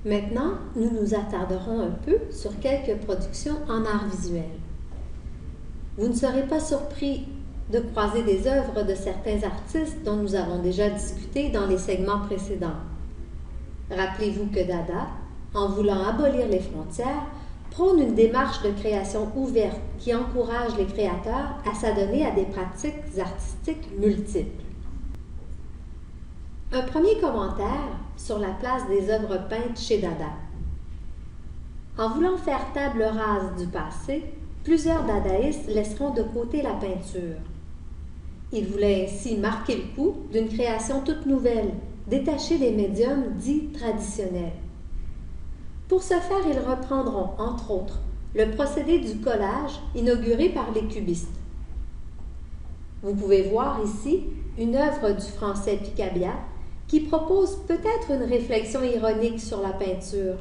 Maintenant, nous nous attarderons un peu sur quelques productions en art visuel. Vous ne serez pas surpris de croiser des œuvres de certains artistes dont nous avons déjà discuté dans les segments précédents. Rappelez-vous que Dada, en voulant abolir les frontières, prône une démarche de création ouverte qui encourage les créateurs à s'adonner à des pratiques artistiques multiples. Un premier commentaire sur la place des œuvres peintes chez Dada. En voulant faire table rase du passé, plusieurs dadaïstes laisseront de côté la peinture. Ils voulaient ainsi marquer le coup d'une création toute nouvelle, détachée des médiums dits traditionnels. Pour ce faire, ils reprendront, entre autres, le procédé du collage inauguré par les cubistes. Vous pouvez voir ici une œuvre du français Picabia qui propose peut-être une réflexion ironique sur la peinture,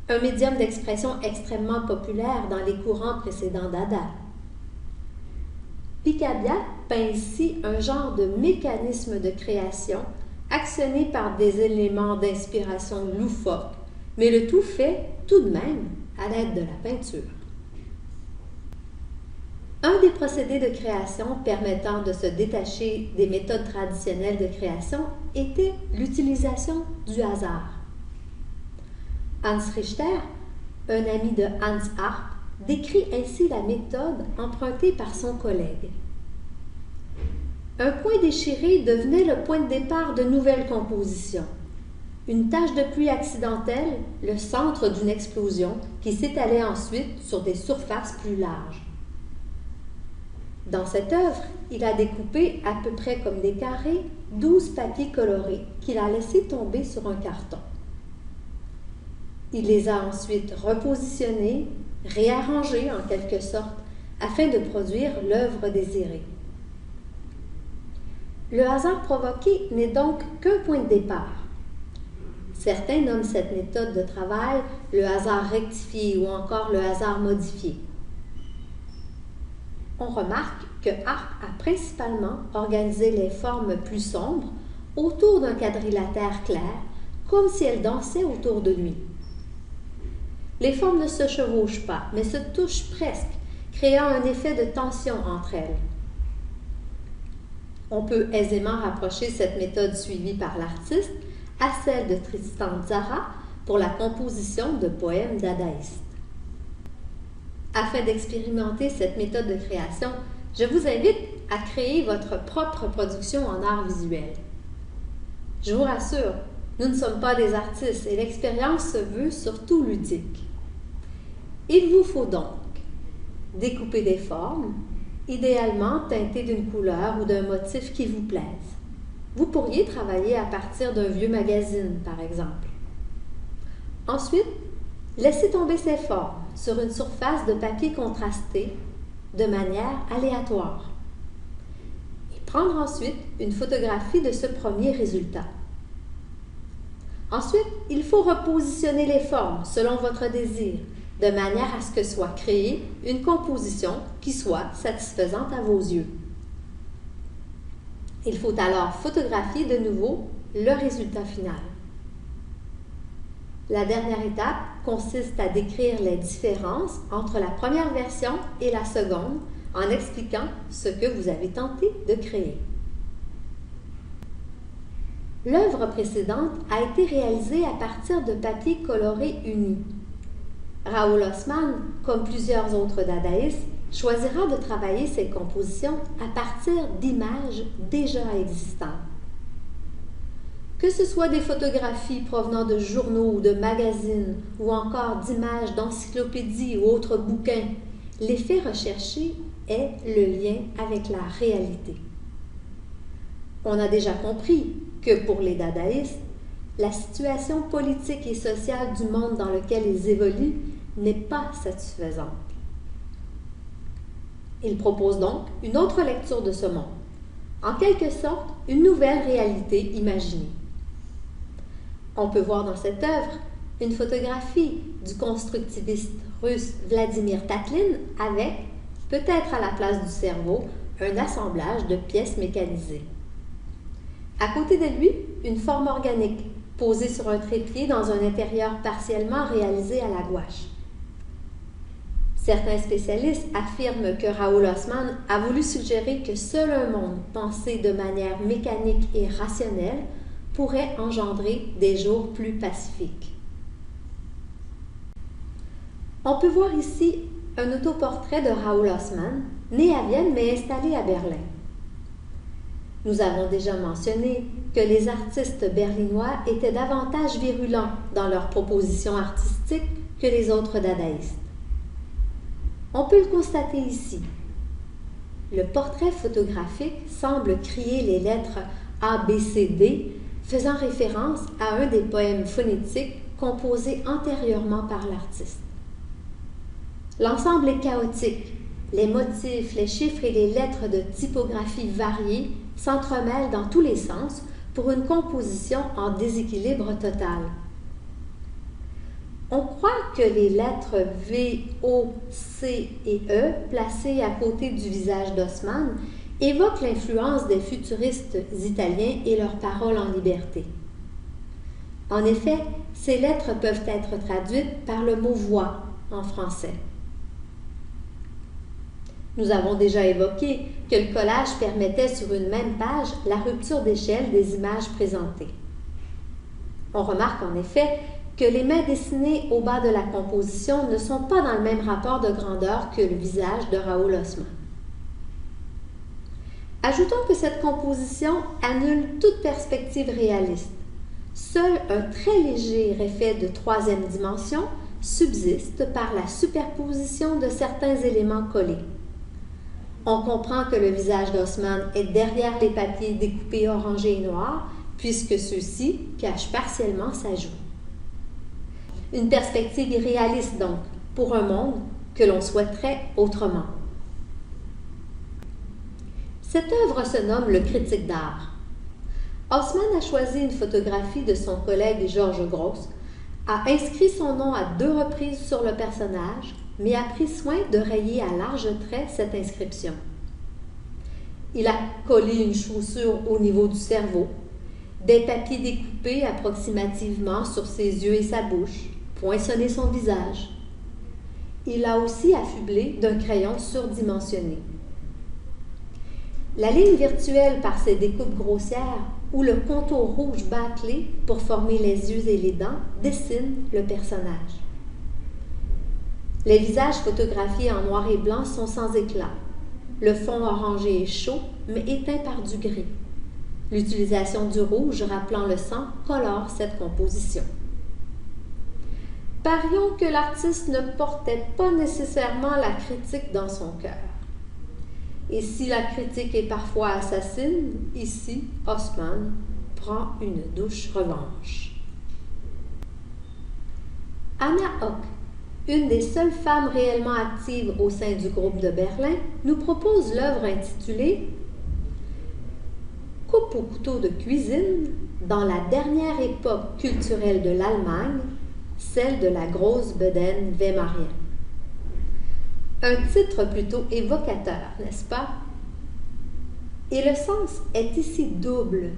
un médium d'expression extrêmement populaire dans les courants précédents Dada. Picabia peint ici un genre de mécanisme de création actionné par des éléments d'inspiration loufoques, mais le tout fait tout de même à l'aide de la peinture. Un des procédés de création permettant de se détacher des méthodes traditionnelles de création était l'utilisation du hasard. Hans Richter, un ami de Hans Arp, décrit ainsi la méthode empruntée par son collègue. Un point déchiré devenait le point de départ de nouvelles compositions. Une tache de pluie accidentelle, le centre d'une explosion qui s'étalait ensuite sur des surfaces plus larges. Dans cette œuvre, il a découpé, à peu près comme des carrés, 12 papiers colorés qu'il a laissés tomber sur un carton. Il les a ensuite repositionnés, réarrangés en quelque sorte, afin de produire l'œuvre désirée. Le hasard provoqué n'est donc qu'un point de départ. Certains nomment cette méthode de travail le hasard rectifié ou encore le hasard modifié. On remarque que Arp a principalement organisé les formes plus sombres autour d'un quadrilatère clair, comme si elles dansaient autour de lui. Les formes ne se chevauchent pas, mais se touchent presque, créant un effet de tension entre elles. On peut aisément rapprocher cette méthode suivie par l'artiste à celle de Tristan Tzara pour la composition de poèmes dadaïstes. Afin d'expérimenter cette méthode de création, je vous invite à créer votre propre production en art visuel. Je vous rassure, nous ne sommes pas des artistes et l'expérience se veut surtout ludique. Il vous faut donc découper des formes, idéalement teintées d'une couleur ou d'un motif qui vous plaise. Vous pourriez travailler à partir d'un vieux magazine, par exemple. Ensuite, laissez tomber ces formes sur une surface de papier contrasté de manière aléatoire et prendre ensuite une photographie de ce premier résultat. Ensuite, il faut repositionner les formes selon votre désir, de manière à ce que soit créée une composition qui soit satisfaisante à vos yeux. Il faut alors photographier de nouveau le résultat final. La dernière étape consiste à décrire les différences entre la première version et la seconde en expliquant ce que vous avez tenté de créer. L'œuvre précédente a été réalisée à partir de papier coloré uni. Raoul Osman, comme plusieurs autres dadaïstes, choisira de travailler ses compositions à partir d'images déjà existantes. Que ce soit des photographies provenant de journaux ou de magazines ou encore d'images d'encyclopédies ou autres bouquins, l'effet recherché est le lien avec la réalité. On a déjà compris que pour les dadaïstes, la situation politique et sociale du monde dans lequel ils évoluent n'est pas satisfaisante. Ils proposent donc une autre lecture de ce monde, en quelque sorte une nouvelle réalité imaginée. On peut voir dans cette œuvre une photographie du constructiviste russe Vladimir Tatlin avec, peut-être à la place du cerveau, un assemblage de pièces mécanisées. À côté de lui, une forme organique, posé sur un trépied dans un intérieur partiellement réalisé à la gouache. Certains spécialistes affirment que Raoul Haussmann a voulu suggérer que seul un monde pensé de manière mécanique et rationnelle pourrait engendrer des jours plus pacifiques. On peut voir ici un autoportrait de Raoul Haussmann, né à Vienne mais installé à Berlin. Nous avons déjà mentionné que les artistes berlinois étaient davantage virulents dans leurs propositions artistiques que les autres dadaïstes. On peut le constater ici. Le portrait photographique semble crier les lettres A, B, C, D, faisant référence à un des poèmes phonétiques composés antérieurement par l'artiste. L'ensemble est chaotique. Les motifs, les chiffres et les lettres de typographie variées s'entremêlent dans tous les sens pour une composition en déséquilibre total. On croit que les lettres V, O, C et E, placées à côté du visage d'Haussmann, évoquent l'influence des futuristes italiens et leurs paroles en liberté. En effet, ces lettres peuvent être traduites par le mot « voix » en français. Nous avons déjà évoqué que le collage permettait sur une même page la rupture d'échelle des images présentées. On remarque en effet que les mains dessinées au bas de la composition ne sont pas dans le même rapport de grandeur que le visage de Raoul Haussmann. Ajoutons que cette composition annule toute perspective réaliste. Seul un très léger effet de troisième dimension subsiste par la superposition de certains éléments collés. On comprend que le visage d'Haussmann est derrière les papiers découpés orangés et noirs, puisque ceux-ci cachent partiellement sa joue. Une perspective irréaliste donc, pour un monde que l'on souhaiterait autrement. Cette œuvre se nomme Le Critique d'art. Haussmann a choisi une photographie de son collègue Georges Grosz, a inscrit son nom à 2 reprises sur le personnage, mais a pris soin de rayer à larges traits cette inscription. Il a collé une chaussure au niveau du cerveau, des papiers découpés approximativement sur ses yeux et sa bouche, poinçonné son visage. Il a aussi affublé d'un crayon surdimensionné. La ligne virtuelle par ses découpes grossières ou le contour rouge bâclé pour former les yeux et les dents dessine le personnage. Les visages photographiés en noir et blanc sont sans éclat. Le fond orangé est chaud, mais éteint par du gris. L'utilisation du rouge rappelant le sang colore cette composition. Parions que l'artiste ne portait pas nécessairement la critique dans son cœur. Et si la critique est parfois assassine, ici, Haussmann prend une douce revanche. Anna Hock, une des seules femmes réellement actives au sein du groupe de Berlin, nous propose l'œuvre intitulée « Coupe au couteau de cuisine dans la dernière époque culturelle de l'Allemagne, celle de la grosse bedaine weimarienne ». Un titre plutôt évocateur, n'est-ce pas? Et le sens est ici double.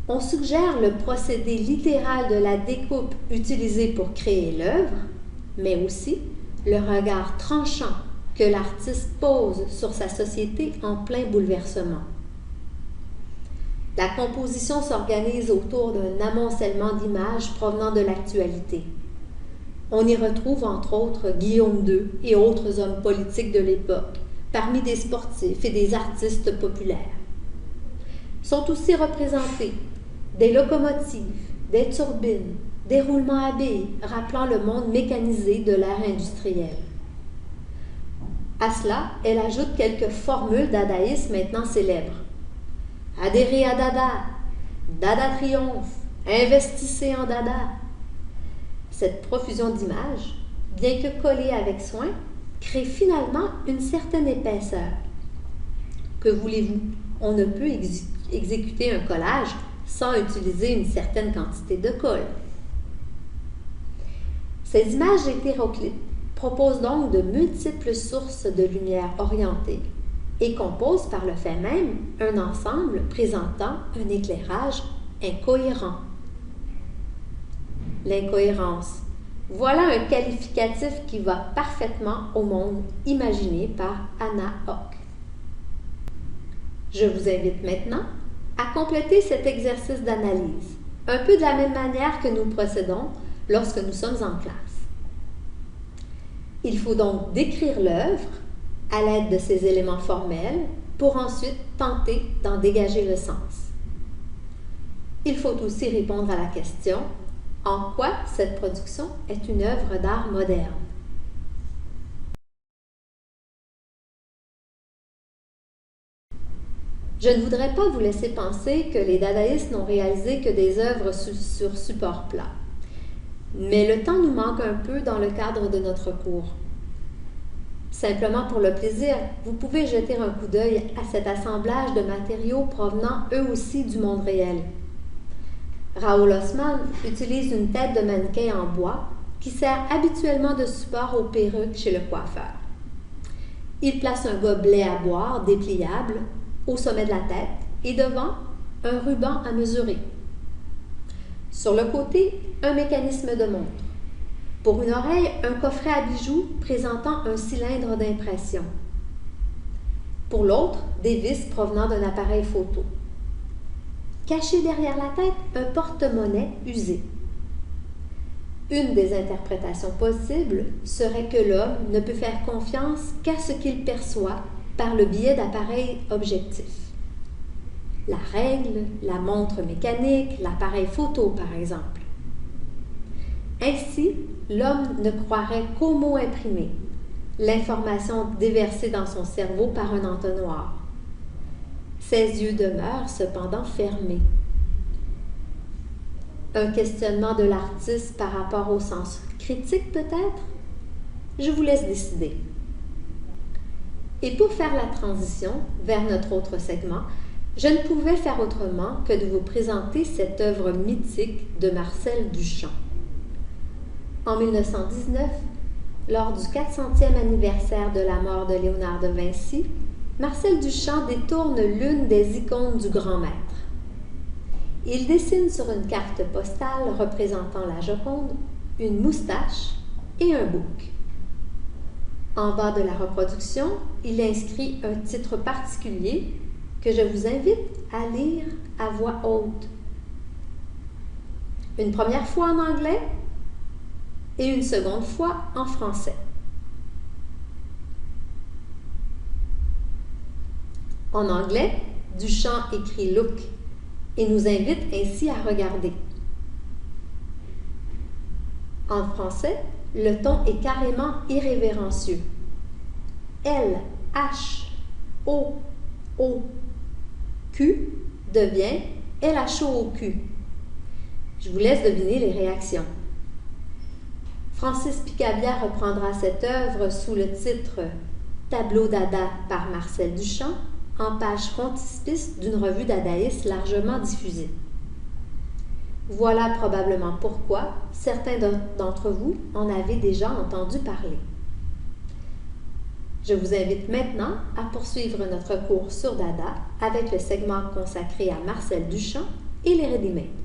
On suggère le procédé littéral de la découpe utilisé pour créer l'œuvre, mais aussi le regard tranchant que l'artiste pose sur sa société en plein bouleversement. La composition s'organise autour d'un amoncellement d'images provenant de l'actualité. On y retrouve entre autres Guillaume II et autres hommes politiques de l'époque, parmi des sportifs et des artistes populaires. Sont aussi représentés des locomotives, des turbines, des roulements à billes rappelant le monde mécanisé de l'ère industrielle. À cela, elle ajoute quelques formules dadaïstes maintenant célèbres. Adhérez à Dada, Dada triomphe, investissez en Dada. Cette profusion d'images, bien que collée avec soin, crée finalement une certaine épaisseur. Que voulez-vous? On ne peut exécuter un collage sans utiliser une certaine quantité de colle. Ces images hétéroclites proposent donc de multiples sources de lumière orientée et composent par le fait même un ensemble présentant un éclairage incohérent. l'incohérence. Voilà un qualificatif qui va parfaitement au monde imaginé par Anna Hock. Je vous invite maintenant à compléter cet exercice d'analyse, un peu de la même manière que nous procédons lorsque nous sommes en classe. Il faut donc décrire l'œuvre à l'aide de ces éléments formels pour ensuite tenter d'en dégager le sens. Il faut aussi répondre à la question « En quoi cette production est une œuvre d'art moderne ?» Je ne voudrais pas vous laisser penser que les dadaïstes n'ont réalisé que des œuvres sur support plat. Mais le temps nous manque un peu dans le cadre de notre cours. Simplement pour le plaisir, vous pouvez jeter un coup d'œil à cet assemblage de matériaux provenant eux aussi du monde réel. Raoul Haussmann utilise une tête de mannequin en bois qui sert habituellement de support aux perruques chez le coiffeur. Il place un gobelet à boire dépliable au sommet de la tête et devant, un ruban à mesurer. Sur le côté, un mécanisme de montre. Pour une oreille, un coffret à bijoux présentant un cylindre d'impression. Pour l'autre, des vis provenant d'un appareil photo. Caché derrière la tête, un porte-monnaie usé. Une des interprétations possibles serait que l'homme ne peut faire confiance qu'à ce qu'il perçoit par le biais d'appareils objectifs. La règle, la montre mécanique, l'appareil photo par exemple. Ainsi, l'homme ne croirait qu'aux mots imprimés, l'information déversée dans son cerveau par un entonnoir. Ses yeux demeurent cependant fermés. Un questionnement de l'artiste par rapport au sens critique peut-être? Je vous laisse décider. Et pour faire la transition vers notre autre segment, je ne pouvais faire autrement que de vous présenter cette œuvre mythique de Marcel Duchamp. En 1919, lors du 400e anniversaire de la mort de Léonard de Vinci, Marcel Duchamp détourne l'une des icônes du grand maître. Il dessine sur une carte postale représentant la Joconde une moustache et un bouc. En bas de la reproduction, il inscrit un titre particulier que je vous invite à lire à voix haute. Une première fois en anglais et une seconde fois en français. En anglais, Duchamp écrit « look » et nous invite ainsi à regarder. En français, le ton est carrément irrévérencieux. L-H-O-O-Q devient L-H-O-O-Q. Je vous laisse deviner les réactions. Francis Picabia reprendra cette œuvre sous le titre « Tableau dada » par Marcel Duchamp, en page frontispice d'une revue dadaïste largement diffusée. Voilà probablement pourquoi certains d'entre vous en avez déjà entendu parler. Je vous invite maintenant à poursuivre notre cours sur Dada avec le segment consacré à Marcel Duchamp et les ready-made.